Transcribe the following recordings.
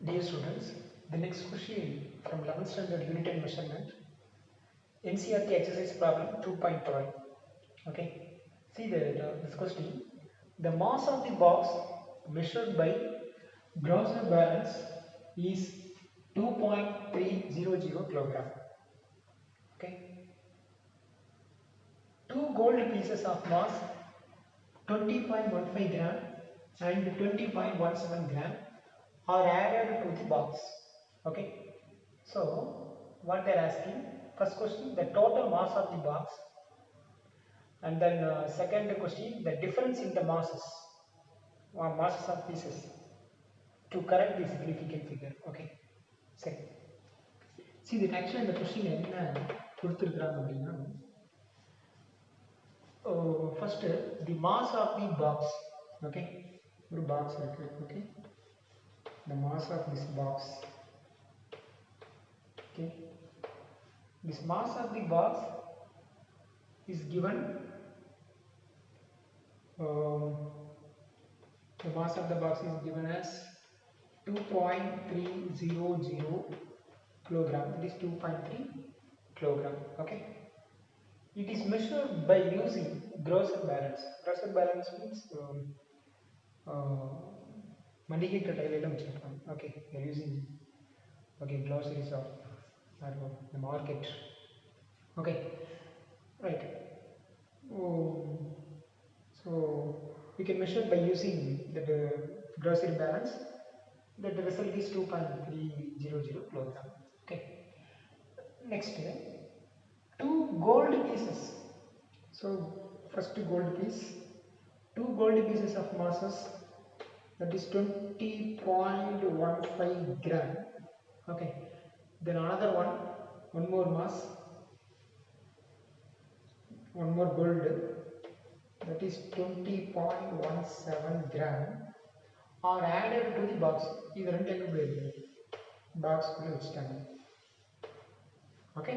Dear students, the next question from 11th standard unit and measurement, NCERT exercise problem 2.12. Okay, see this question. The mass of the box measured by Grosser balance is 2.300 kilogram. Okay, two gold pieces of mass 20.15 gram and 20.17 gram are added to the box. Okay, so what they are asking, first question the total mass of the box, and then second question the difference in the masses or masses of pieces to correct the significant figure. Okay, சரி, see that actually the question என்ன கொடுத்திருக்காங்க அப்படின்னா, first the mass of the box. Okay, ஒரு box இருக்கு. Okay, the mass of this box. Okay, this mass of the box is given, the mass of the box is given as 2.300 kilogram. It is 2.3 kilogram. Okay, it is measured by using Grosser balance. Grosser balance means மளிகை கடையில வச்சிருப்பாங்க. Okay, they are using, okay, glossaries of the market. Okay, right. So we can measure by using the grocery balance. That the result is 2.300 kilogram. Okay, next two gold pieces. So first gold piece, two gold pieces of masses, that is 20.15 gram. Okay, then another one more mass, one more gold, that is 20.17 gram are added to the box. இது ரெண்டு எங்க போயிருக்கு, box குள்ள வச்சிட்டாங்க. Okay,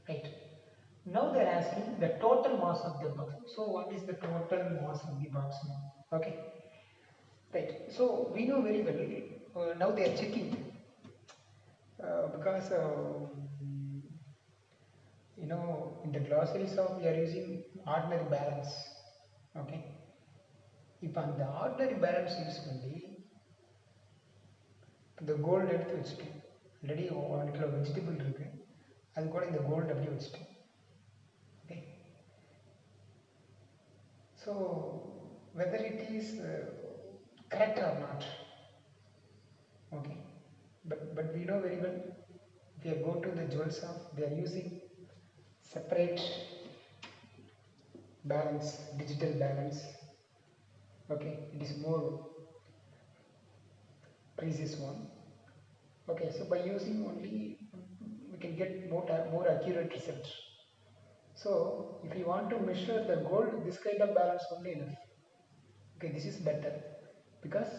right. Now they are asking the total mass of the box. So what is the total mass of the box now? Okay, right. So we know very well, now they are checking, because you know, in the glossaries of we are using ordinary balance. Okay, இப்போ அந்த ordinary balance use பண்ணி இந்த gold எடுத்து வச்சுட்டேன். Already 1 kilo vegetable இருக்கு, அது கூட இந்த கோல்டு அப்படியே வச்சுட்டேன். Okay, so whether it is correct R not. Okay, but we know very well, if you go to the jewel shop, they are using separate balance, digital balance. Okay, it is more precious one. Okay, so by using only we can get more accurate result. So if you want to measure the gold, this kind of balance only enough. Okay, this is better because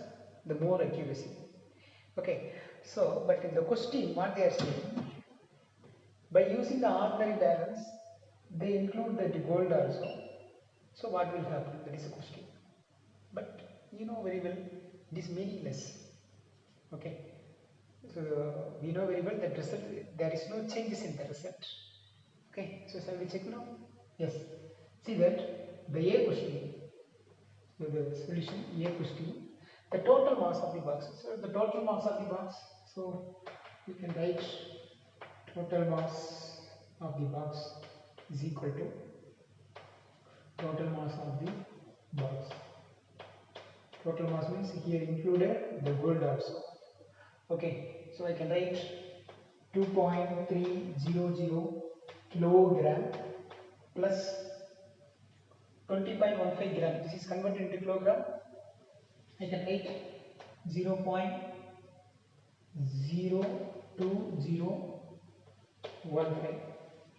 the more accuracy. Okay, so but in the question what they are saying, by using the ordinary balance they include the gold also. So what will happen, that is a question. But you know very well it is meaningless. Okay, so we know very well that result, there is no changes in the result. Okay, so shall we check now? Yes, see that the A question, so the solution A question, the total mass of the box. So the total mass of the box, so you can write total mass of the box is equal to total mass of the box. Total mass means here included the gold also. Okay, so I can write 2.300 kilogram plus 20.15 gram. This is converted into kilogram. I can write 0.02015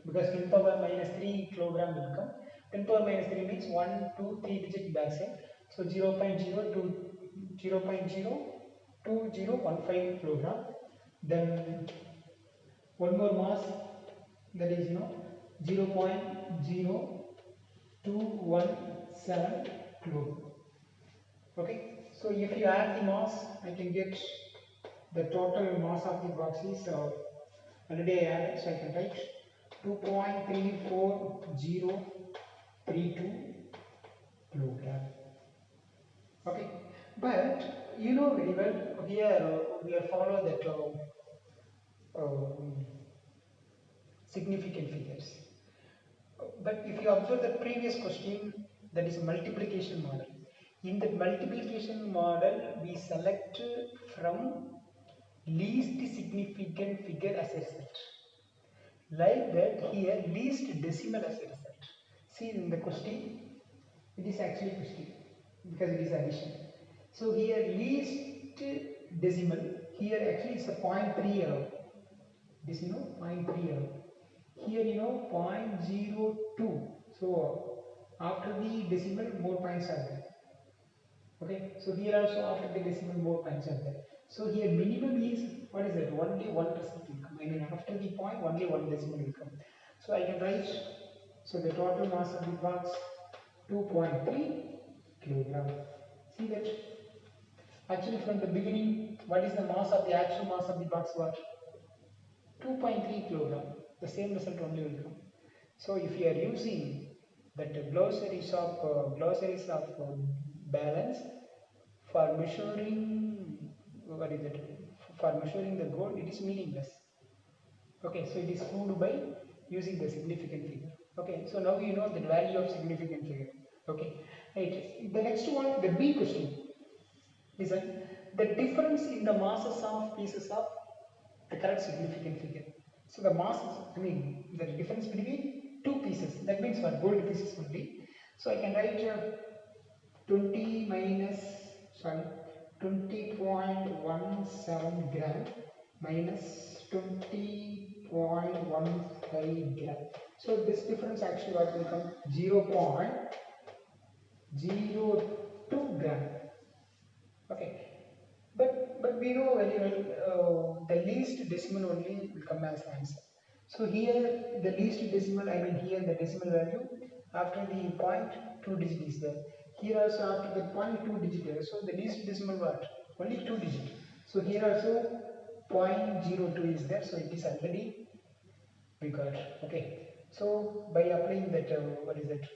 because 10 power minus 3 kilogram will come. 10 power minus 3 means 1, 2, 3 digit back side. So 0.2015 kilogram. Then one more mass, that is 0.0217 kilogram. Okay, so if you add the mass, I can get the total mass of the box is already I added, so I can write 2.34032 kilogram. Okay, but you know very well here we are follow that significant figures. But if you observe the previous question, that is a multiplication model. In the multiplication model, we select from least significant figure as a result. Like that here, least decimal as a result. See in the question, it is actually question because it is addition. So here least decimal, here actually it's a 0.3 error. This 0.3 error. Here 0.02. So after the decimal more points are there. Okay, so here also after the decimal more points are there. So here minimum is, what is it? Only 1% will come. I mean after the point only one decimal will come. So I can write, so the total mass of the box 2.3 kilogram. See that? Actually from the beginning, what is the mass of the actual mass of the box? What? 2.3 kilogram. The same result only will come. So if you are using that glossaries of balance for measuring, what is it? For measuring the gold, it is meaningless. Okay, so it is proved by using the significant figure. Okay, so now you know the value of significant figure. Okay, right. The next one, the B question. Listen, the difference in the masses of pieces of the correct significant figure. So the masses, I mean, the difference between two pieces. That means for gold pieces only. So I can write 20 minus, sorry, 20.17 gram minus 20.15 gram. So this difference actually what will come 0.02 gram. Okay, but we know very well the least decimal only will come as answer. So here the least decimal, I mean here the decimal value after the point 2 digit is there. Here also after the point 2 digit there. So the least decimal what? Only 2 digit. So here also 0.02 is there. So it is already we got. Okay. So by applying that what is that?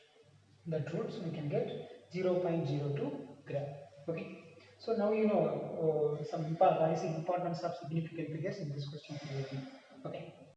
That roots we can get 0.02 gram. Okay. So now you know some importance of significant figures in this question. Okay.